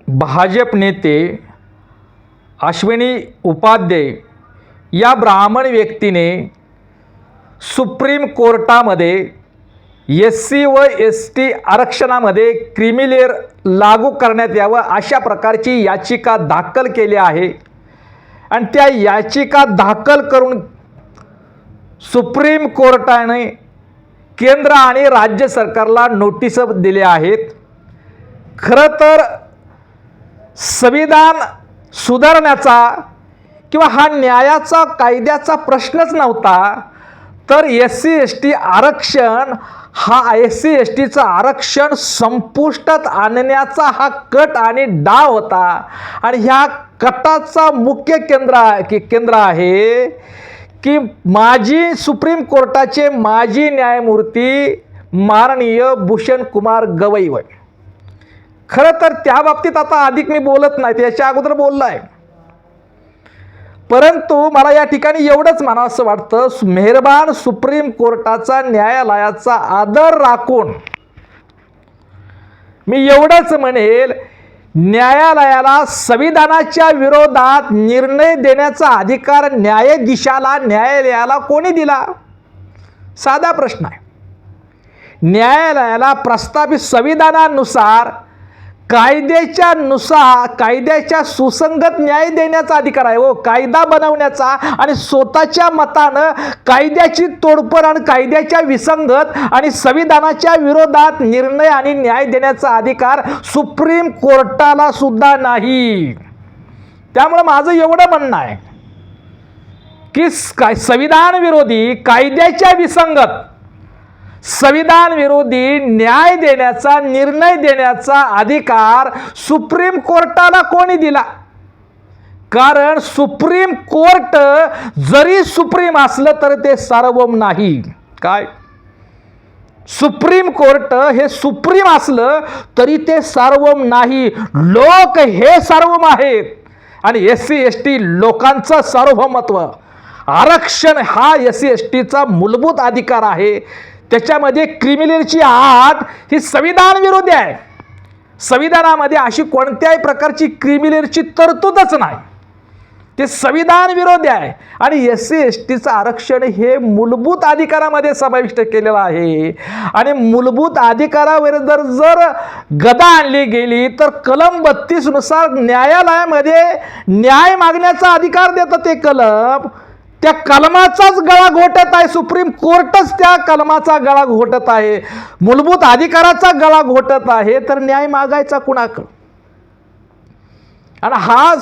भाजप नेते अश्विनी उपाध्याय या ब्राह्मण व्यक्तीने सुप्रीम कोर्टामध्ये SC व ST आरक्षणामध्ये क्रीमी लेअर लागू करण्यात यावं अशा प्रकारची याचिका दाखल केली आहे आणि त्या याचिका दाखल करून सुप्रीम कोर्टाने केंद्र आणि राज्य सरकारला नोटीस दिले आहेत। खरं तर संविधान सुधारण्याचा किंवा हा न्यायाचा कायद्याचा प्रश्नच नव्हता, तर SC ST आरक्षण हा SC STचं आरक्षण संपुष्टात आणण्याचा हा कट आणि डाव होता आणि ह्या कटाचा मुख्य केंद्र आहे की माजी सुप्रीम कोर्टाचे माजी न्यायमूर्ती माननीय भूषण कुमार गवई होय। खरं तर त्या बाबतीत आता अधिक मी बोलत नाही, त्याच्या अगोदर बोललो आहे, परंतु मला या ठिकाणी एवढंच म्हणावंसं वाटतं, मेहरबान सुप्रीम कोर्टाचा न्यायालयाचा आदर राखून मी एवढंच म्हणेल, न्यायालयाला संविधानाच्या विरोधात निर्णय देण्याचा अधिकार न्यायालयाला कोणी दिला? साधा प्रश्न आहे। न्यायालयाला प्रस्तावित संविधानानुसार कायद्याच्या सुसंगत न्याय देण्याचा अधिकार आहे, कायदा बनवण्याचा आणि स्वतःच्या मतानं कायद्याची तोडफोड आणि कायद्याच्या विसंगत आणि संविधानाच्या विरोधात निर्णय आणि न्याय देण्याचा अधिकार सुप्रीम कोर्टाला सुद्धा नाही। त्यामुळे माझं एवढं म्हणणं आहे की संविधान विरोधी कायद्याच्या विसंगत संविधान विरोधी न्याय देण्याचा निर्णय देण्याचा अधिकार सुप्रीम कोर्टाला कोणी दिला? कारण सुप्रीम कोर्ट जरी सुप्रीम असलं तर ते सार्वभौम नाही। काय? सुप्रीम कोर्ट हे सुप्रीम असलं तरी ते सार्वभौम नाही, लोक हे सार्वभौम आहेत आणि SC ST लोकांचं सार्वभौमत्व, आरक्षण हा SC STचा मूलभूत अधिकार आहे। त्याच्यामध्ये क्रीमी लेअरची अट ही संविधान विरोधी आहे। संविधानामध्ये अशी कोणत्याही प्रकारची क्रीमी लेअरची तरतूदच नाही, ते संविधान विरोधी आहे आणि SC STचं आरक्षण हे मूलभूत अधिकारामध्ये समाविष्ट केलेलं आहे आणि मूलभूत अधिकारावर जर गदा आणली गेली तर कलम 32 नुसार न्यायालयामध्ये न्याय मागण्याचा अधिकार देतं ते कलम। त्या कलमाचाच गळा घोटत आहे, सुप्रीम कोर्टच त्या कलमाचा गळा घोटत आहे, मूलभूत अधिकाराचा गळा घोटत आहे, तर न्याय मागायचा कुणाकडे? आणि हा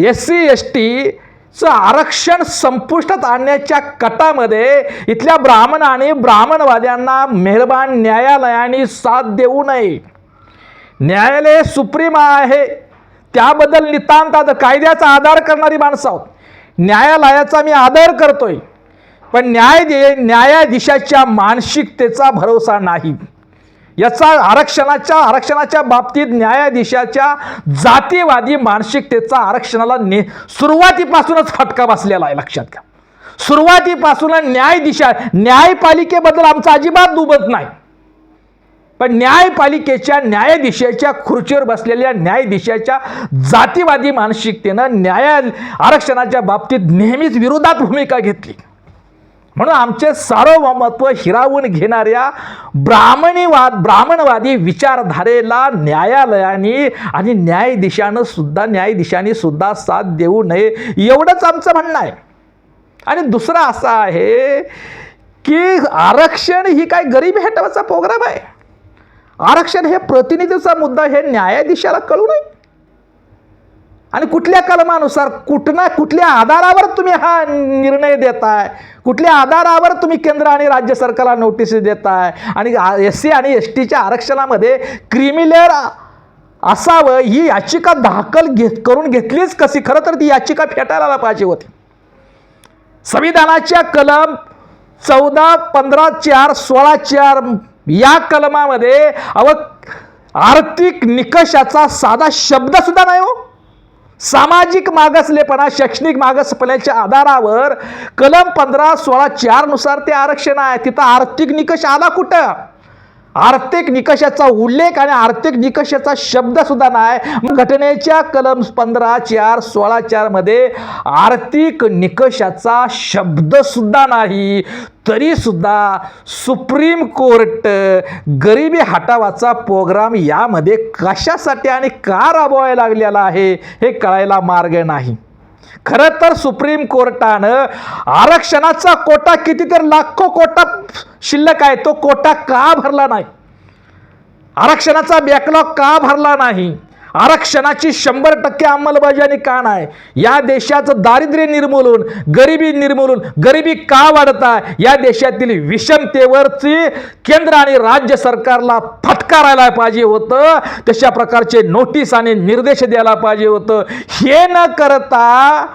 SC STचं आरक्षण संपुष्टात आणण्याच्या कटामध्ये इथल्या ब्राह्मण आणि ब्राह्मणवाद्यांना मेहरबान न्यायालयाने साथ देऊ नये। न्यायालय सुप्रीम आहे, त्याबद्दल नितांत कायद्याचा आधार करणारी माणसं आहोत, न्यायालयाचा मी आदर करतोय, पण न्यायाधीशाच्या मानसिकतेचा भरोसा नाही। याचा आरक्षणाच्या बाबतीत न्यायाधीशाच्या जातीवादी मानसिकतेचा आरक्षणाला सुरुवातीपासूनच फटका बसलेला आहे, लक्षात घ्या। सुरुवातीपासून न्यायपालिकेबद्दल आमचा अजिबात दुमत नाही, पण न्यायाधीशाच्या खुर्चीवर बसलेल्या न्यायाधीशाच्या जातीवादी मानसिकतेनं आरक्षणाच्या बाबतीत नेहमीच विरोधात भूमिका घेतली। म्हणून आमचे सार्वभौमत्व हिरावून घेणाऱ्या ब्राह्मणवादी विचारधारेला न्यायालयाने आणि न्यायाधीशाने सुद्धा साथ देऊ नये, एवढंच आमचं म्हणणं आहे। आणि दुसरं असं आहे की आरक्षण ही काय गरीब हटवाचा प्रोग्राम आहे? आरक्षण हे प्रतिनिधीचा मुद्दा, हे न्यायाधीशाला कळू नये। आणि कुठल्या कलमानुसार कुठल्या आधारावर तुम्ही हा निर्णय देताय, कुठल्या आधारावर तुम्ही केंद्र आणि राज्य सरकारला नोटीस देताय आणि SC आणि STच्या आरक्षणामध्ये क्रीमी लेअर असावं ही याचिका दाखल करून घेतलीच कशी? खरं तर ती याचिका फेटाळायला पाहिजे होती। संविधानाच्या कलम 14, 15, 4, 16, 4 या कलमामध्ये आर्थिक निकषाचा साधा शब्द सुद्धा नाही हो। सामाजिक मागासलेपणा, शैक्षणिक मागासलेपणाच्या आधारावर कलम 15, 16, 4 नुसार ते आरक्षण आहे, तिथं आर्थिक निकष आला कुठं? आर्थिक निकषाचा उल्लेख आणि आर्थिक निकषाचा शब्द सुद्धा नाही. घटनेच्या कलम 15(4)(16)(4) मध्ये आर्थिक निकषाचा शब्द सुद्धा नाही, तरी सुद्धा सुप्रीम कोर्ट गरिबी हटावाचा प्रोग्राम यामध्ये कशासाठी आणि का राबवायला लागलेला आहे हे कळायला मार्ग नाही. खरं तर सुप्रीम कोर्टानं आरक्षणाचा कोटा कितीतरी लाखो कोटा शिल्लक आहे, तो कोटा का भरला नाही? आरक्षणाचा बॅकलॉग का भरला नाही? आरक्षणाची 100% अंमलबजावणी का नाही? या देशाचं दारिद्र्य निर्मूलन, गरिबी निर्मूलन, गरिबी का वाढत आहे, या देशातील विषमतेवरची केंद्र आणि राज्य सरकारला फटकारायला पाहिजे होतं. तशा प्रकारचे नोटीस आणि निर्देश द्यायला पाहिजे होतं. हे न करता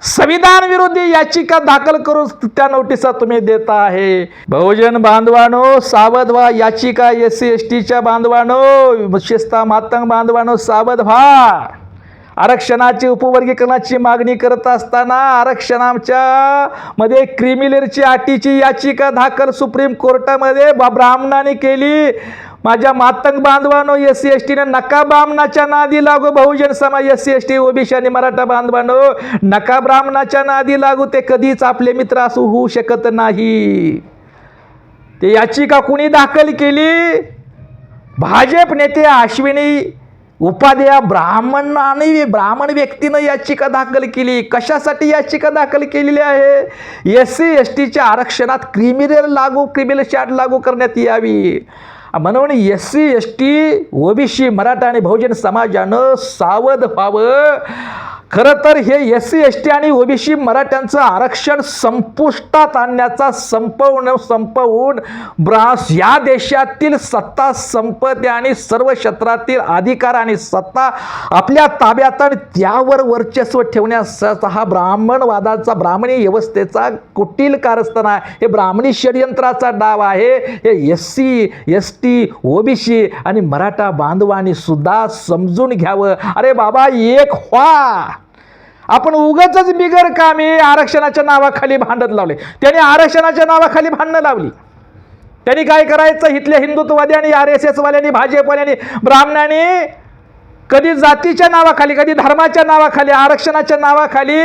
संविधान विरोधी याचिका दाखल करून त्या नोटिसा तुम्ही देता आहे. बहुजन बांधवानो सावध व्हा. याचिका SC STच्या बांधवानो, विशेषतः मातंग बांधवानो सावध व्हा. आरक्षणाची उपवर्गीकरणाची मागणी करत असताना आरक्षणाच्या मध्ये क्रिमिलेअरची अटीची याचिका दाखल सुप्रीम कोर्टामध्ये ब्राह्मणाने केली. माझ्या मातंग बांधवांनो, SC ST नका ब्राह्मणाच्या नादी लागू. Bahujan Samaj, SC ST OBC आणि मराठा बांधवांनो नका ब्राह्मणाच्या नादी लागू. ते कधीच आपले मित्र असू होऊ शकत नाही. ते याचिका कुणी दाखल केली? भाजप नेते अश्विनी उपाध्याय ब्राह्मण व्यक्तीनं याचिका दाखल केली. कशासाठी याचिका दाखल केलेली आहे? SC STच्या आरक्षणात क्रिमिनल चार्ट लागू करण्यात यावी म्हणून SC ST OBC मराठा आणि बहुजन समाजानं सावध व्हावं. खरं तर हे SC ST आणि OBC मराठ्यांचं आरक्षण संपुष्टात आणण्याचा संपवून या देशातील सत्ता संपत्ती आणि सर्व क्षेत्रातील अधिकार आणि सत्ता आपल्या ताब्यात आणि त्यावर वर्चस्व ठेवण्याचा हा ब्राह्मणवादाचा, ब्राह्मणी व्यवस्थेचा कुटील कारस्थान आहे. हे ब्राह्मणी षडयंत्राचा डाव आहे. हे SC ST OBC आणि मराठा बांधवांनी सुद्धा समजून घ्यावं. अरे बाबा, एक व्हा. आपण उगाचच बिगर कामी आरक्षणाच्या नावाखाली भांडत लावले. त्यांनी आरक्षणाच्या नावाखाली भांडणं लावली. त्यांनी काय करायचं? इथल्या हिंदुत्ववादी आणि RSS वाल्यांनी, भाजपवाल्यांनी, ब्राह्मणांनी कधी जातीच्या नावाखाली, कधी धर्माच्या नावाखाली, आरक्षणाच्या नावाखाली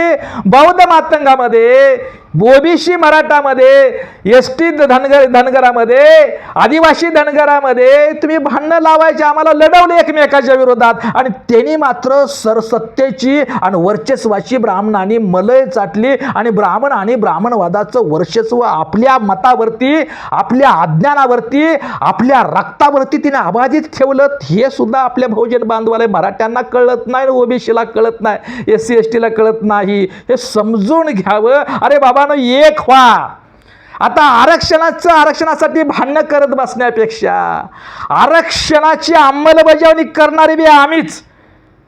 बौद्ध मातंगामध्ये, OBC मराठामध्ये, ST धनगरामध्ये, आदिवासी धनगरामध्ये तुम्ही भांडणं लावायचे, आम्हाला लढवले एकमेकाच्या विरोधात. आणि त्यांनी मात्र सरसत्तेची आणि वर्चस्वाची ब्राह्मणांनी मलई चाटली आणि ब्राह्मण आणि ब्राह्मणवादाचं वर्चस्व आपल्या मतावरती, आपल्या अज्ञानावरती, आपल्या रक्तावरती तिने अबाधित ठेवलं. हे सुद्धा आपल्या बहुजन बांधवाला, मराठ्यांना कळत नाही, OBCला कळत नाही, SC STला कळत नाही. हे समजून घ्यावं. अरे बाबा, एक व्हा. आता आरक्षणासाठी भांडणं करत बसण्यापेक्षा आरक्षणाची अंमलबजावणी करणारे बी आम्हीच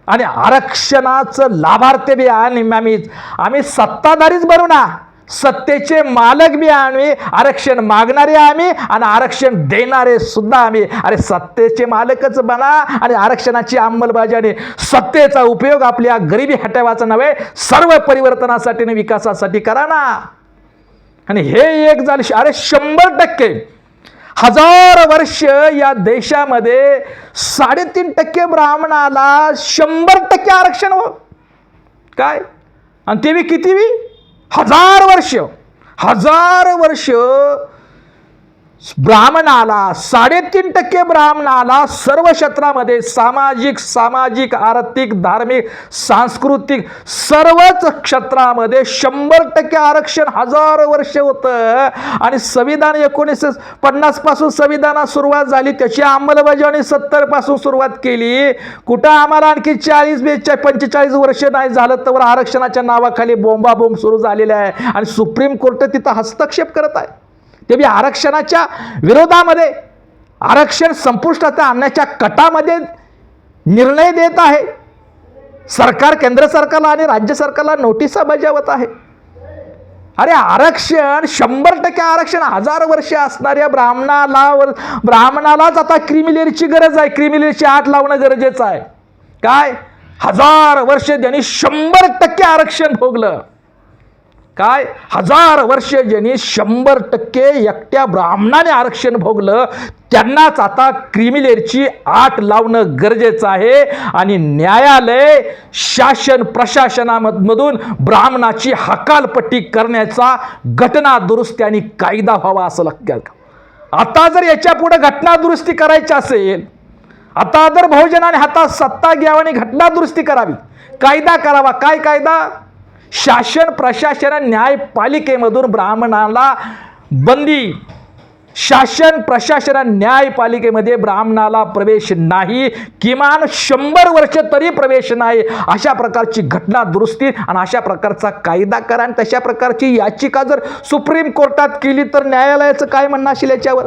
आणि आरक्षणाचं लाभार्थी बी आम्हीच. आम्ही सत्ताधारीच बनू ना, सत्तेचे मालक बी आम्ही, आरक्षण मागणारे आम्ही आणि आरक्षण देणारे सुद्धा आम्ही. अरे सत्तेचे मालकच बना आणि आरक्षणाची अंमलबजावणी, सत्तेचा उपयोग आपल्या गरिबी हटवायचा नव्हे, सर्व परिवर्तनासाठी आणि विकासासाठी करा ना. आणि हे एक झाले. अरे 100%, 1000 वर्ष या देशामध्ये 3.5% ब्राह्मणाला 100% आरक्षण हो काय? आणि ते बी किती बी 1000 वर्ष ब्राह्मणाला, 3.5% ब्राह्मणाला सर्व क्षेत्रामध्ये सामाजिक आर्थिक धार्मिक सांस्कृतिक सर्वच क्षेत्रामध्ये 100% आरक्षण 1000 वर्ष होतं. आणि संविधान 1950 पासून संविधानात सुरुवात झाली, त्याची अंमलबजावणी 70 पासून सुरुवात केली. कुठं आम्हाला आणखी 40-45 वर्ष नाही झालं तर आरक्षणाच्या नावाखाली बोंबाबोंब सुरू झालेला आहे. आणि सुप्रीम कोर्ट तिथं हस्तक्षेप करत आहे. ते बी आरक्षणाच्या विरोधामध्ये, आरक्षण संपुष्टात आणण्याच्या कटामध्ये निर्णय देत आहे. सरकार केंद्र सरकारला आणि राज्य सरकारला नोटिसा बजावत आहे. अरे आरक्षण 100% आरक्षण 1000 वर्ष असणाऱ्या ब्राह्मणालाच आता क्रिमिलेअरची गरज आहे. क्रिमिलेअरची आट लावणं गरजेचं आहे. काय 1000 वर्ष त्यांनी 100% आरक्षण भोगलं. काय 1000 वर्ष ज्यांनी 100% एकट्या ब्राह्मणाने आरक्षण भोगलं त्यांनाच आता क्रिमिलेअरची आट लावणं गरजेचं आहे आणि न्यायालय शासन प्रशासनामधून ब्राह्मणाची हकालपट्टी करण्याचा घटना दुरुस्ती आणि कायदा व्हावा असं लागतं. आता जर याच्या पुढे घटना दुरुस्ती करायची असेल, आता जर बहुजनाने हातात सत्ता घ्यावी आणि घटना दुरुस्ती करावी, कायदा करावा. काय कायदा? शासन प्रशासन न्यायपालिकेमधून ब्राह्मणाला बंदी, शासन प्रशासन न्यायपालिकेमध्ये ब्राह्मणाला प्रवेश नाही, किमान 100 वर्ष तरी प्रवेश नाही, अशा प्रकारची घटना दुरुस्ती आणि अशा प्रकारचा कायदा करा. आणि तशा प्रकारची याचिका जर सुप्रीम कोर्टात केली तर न्यायालयाचं काय म्हणणं असेल याच्यावर?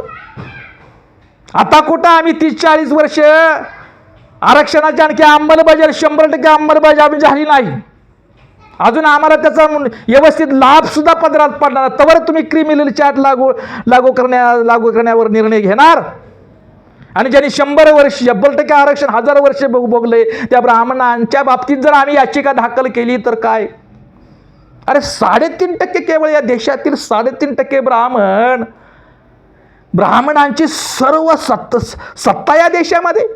आता कुठं आम्ही 30-40 वर्ष आरक्षणाची आणखी अंमलबजावणी 100% अंमलबजावणी झाली नाही, अजून आम्हाला त्याचा व्यवस्थित लाभ सुद्धा पदरात पडणार, तवर तुम्ही क्रिमिनल चार्ट लागू करण्यावर निर्णय घेणार? आणि ज्यांनी 100 वर्ष 100% आरक्षण 1000 वर्ष भोगले त्या ब्राह्मणांच्या बाबतीत जर आम्ही याचिका दाखल केली तर काय? अरे 3.5% केवळ या देशातील 3.5% ब्राह्मणांची सर्व सत्ता या देशामध्ये,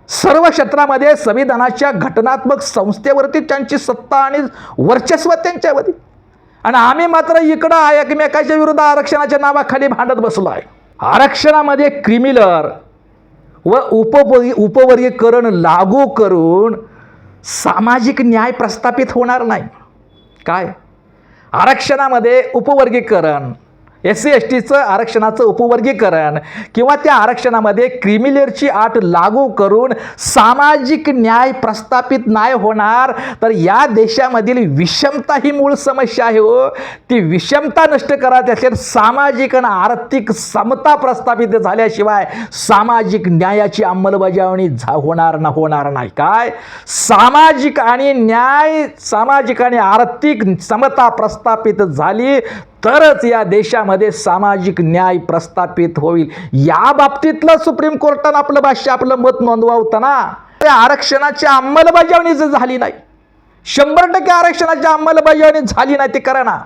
सर्व क्षेत्रामध्ये संविधानाच्या घटनात्मक संस्थेवरती त्यांची सत्ता आणि वर्चस्व त्यांच्यावरती. आणि आम्ही मात्र इकडं एकमेकाच्या विरुद्ध आरक्षणाच्या नावाखाली भांडत बसलो आहे. आरक्षणामध्ये क्रिमिनल व उपवर्गीकरण लागू करून सामाजिक न्याय प्रस्थापित होणार नाही. काय? आरक्षणामध्ये उपवर्गीकरण, SC STचं आरक्षणाचं उपवर्गीकरण किंवा त्या आरक्षणामध्ये क्रिमिलेअरची आट लागू करून सामाजिक न्याय प्रस्थापित नाही होणार, तर या देशामधील विषमता ही मूळ समस्या आहे हो. ती विषमता नष्ट करायची असेल, सामाजिक आणि आर्थिक समता प्रस्थापित झाल्याशिवाय सामाजिक न्यायाची अंमलबजावणी होणार नाही. काय? सामाजिक आणि आर्थिक समता प्रस्थापित झाली तरच या देशामध्ये सामाजिक न्याय प्रस्थापित होईल. या बाबतीतलं सुप्रीम कोर्टानं आपलं भाष्य, आपलं मत नोंदवताना आरक्षणाची अंमलबजावणी जर झाली नाही, 100% आरक्षणाची अंमलबजावणी झाली नाही, ते करा ना.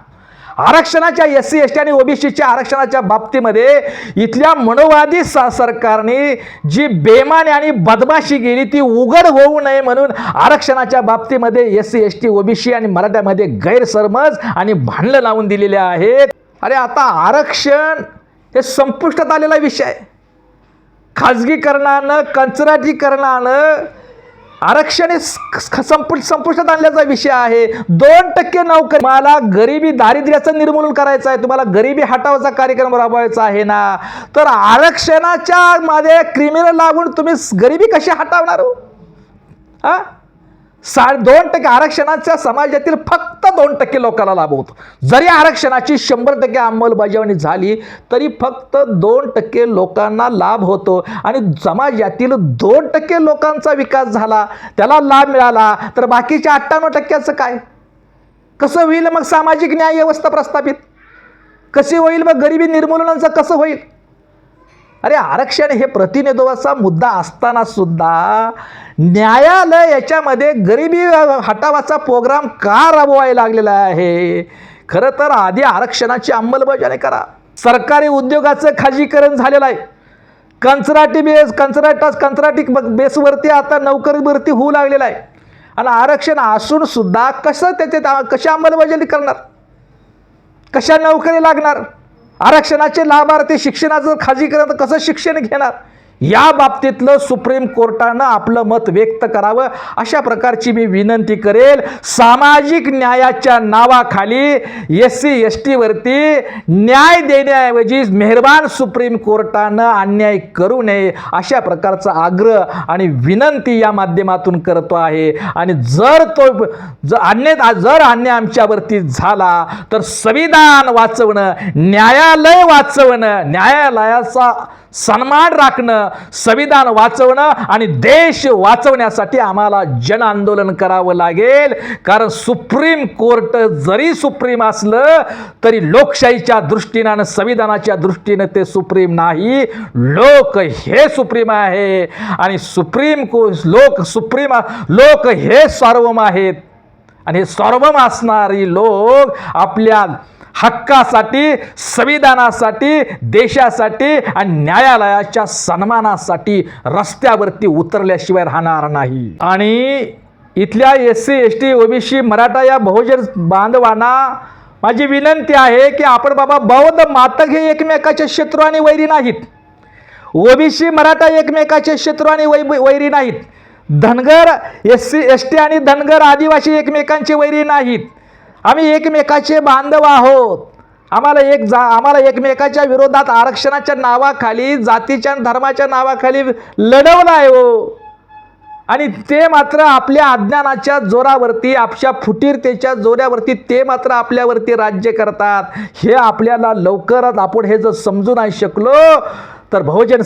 आरक्षणाच्या SC ST आणि OBCच्या आरक्षणाच्या बाबतीमध्ये इथल्या मनोवादी सरकारने जी बेमानी आणि बदमाशी केली ती उघड होऊ नये म्हणून आरक्षणाच्या बाबतीमध्ये SC ST OBC आणि मराठ्यामध्ये गैरसमज आणि भांडणं लावून दिलेले आहेत. अरे आता आरक्षण हे संपुष्टात आलेला विषय आहे. खाजगीकरणानं, कंत्राटीकरणानं आरक्षण हे संपुष्टात आणल्याचा विषय आहे. 2% नोकरी, मला गरिबी दारिद्र्याचं निर्मूलन करायचं आहे, तुम्हाला गरिबी हटावाचा कार्यक्रम राबवायचा आहे ना, तर आरक्षणाच्या मध्ये क्रिमिनल लागून तुम्ही गरिबी कशी हटवणार हो? 2% आरक्षणाच्या समाजातील फक्त 2% लोकांना लाभ होतो. जरी आरक्षणाची 100% अंमलबजावणी झाली तरी फक्त 2% लोकांना लाभ होतो. आणि समाजातील 2% लोकांचा विकास झाला, त्याला लाभ मिळाला, तर बाकीच्या 98%चं काय? कसं होईल मग सामाजिक न्याय व्यवस्था प्रस्थापित? कशी होईल मग गरिबी निर्मूलनाचं कसं होईल? अरे आरक्षण हे प्रतिनिधित्वाचा मुद्दा असताना सुद्धा न्यायालय याच्यामध्ये गरिबी हटावाचा प्रोग्राम का राबवायला लागलेला आहे? खरं तर आधी आरक्षणाची अंमलबजावणी करा. सरकारी उद्योगाचं खाजगीकरण झालेलं आहे. कंत्राटी बेसवरती आता नोकरी भरती होऊ लागलेला आहे. आणि आरक्षण असून सुद्धा कशा अंमलबजावणी करणार? कशा नोकरी लागणार? आरक्षणाचे लाभार्थी शिक्षणाचं खाजगीकरण कसं शिक्षण घेणार? या बाबतीतलं सुप्रीम कोर्टानं आपलं मत व्यक्त करावं, अशा प्रकारची मी विनंती करेल. सामाजिक न्यायाच्या नावाखाली SC ST वरती न्याय देण्याऐवजी मेहरबान सुप्रीम कोर्टानं अन्याय करू नये, अशा प्रकारचा आग्रह आणि विनंती या माध्यमातून करतो आहे. आणि जर अन्याय आमच्यावरती झाला तर संविधान वाचवणं, न्यायालय वाचवणं, न्यायालयाचा सन्मान राखणं, संविधान वाचवणं आणि देश वाचवण्यासाठी आम्हाला जन आंदोलन करावं लागेल. कारण सुप्रीम कोर्ट जरी सुप्रीम असलं तरी लोकशाहीच्या दृष्टीनं आणि संविधानाच्या दृष्टीनं ते सुप्रीम नाही. लोक हे सुप्रीम आहे आणि लोक हे सार्वभौम आहेत. आणि हे सार्वभौम असणारी लोक आपल्या हक्कासाठी, संविधानासाठी, देशासाठी आणि न्यायालयाच्या सन्मानासाठी रस्त्यावरती उतरल्याशिवाय राहणार नाही. आणि इथल्या SC ST OBC मराठा या बहुजन बांधवांना माझी विनंती आहे की आपण बाबा बौद्ध मातक हे एकमेकाचे शत्रू आणि वैरी नाहीत. OBC मराठा एकमेकाचे शत्रू आणि वैरी नाहीत. धनगर SC ST आणि धनगर आदिवासी एकमेकांचे वैरी नाहीत. आम्ही एकमेकाचे बांधव आहोत. आम्हाला एकमेकाच्या विरोधात आरक्षणाच्या नावाखाली, जातीच्या धर्माच्या नावाखाली लढवलं आहे हो. आणि ते मात्र आपल्या अज्ञानाच्या जोरावरती, आपल्या फुटीरतेच्या जोरावरती ते मात्र आपल्यावरती राज्य करतात. हे आपल्याला लवकरच आपण हे जर समजू नाही शकलो तर बहुजन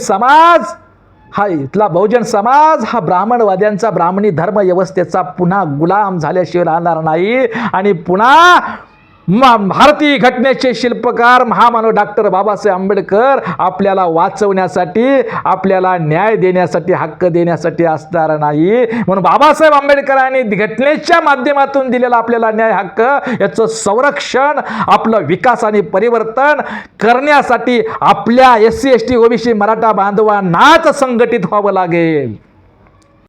समाज हा ब्राह्मणवाद्यांचा, ब्राह्मणी धर्म व्यवस्थेचा पुन्हा गुलाम झाल्याशिवाय राहणार नाही. आणि पुन्हा भारतीय घटनेचे शिल्पकार महामानव डॉक्टर बाबासाहेब आंबेडकर आपल्याला वाचवण्यासाठी, आपल्याला न्याय देण्यासाठी, हक्क देण्यासाठी असणार नाही. म्हणून बाबासाहेब आंबेडकरांनी घटनेच्या माध्यमातून दिलेला आपल्याला न्याय, हक्क याचं संरक्षण, आपलं विकास आणि परिवर्तन करण्यासाठी आपल्या SC ST OBC मराठा बांधवांनाच संघटित व्हावं लागेल.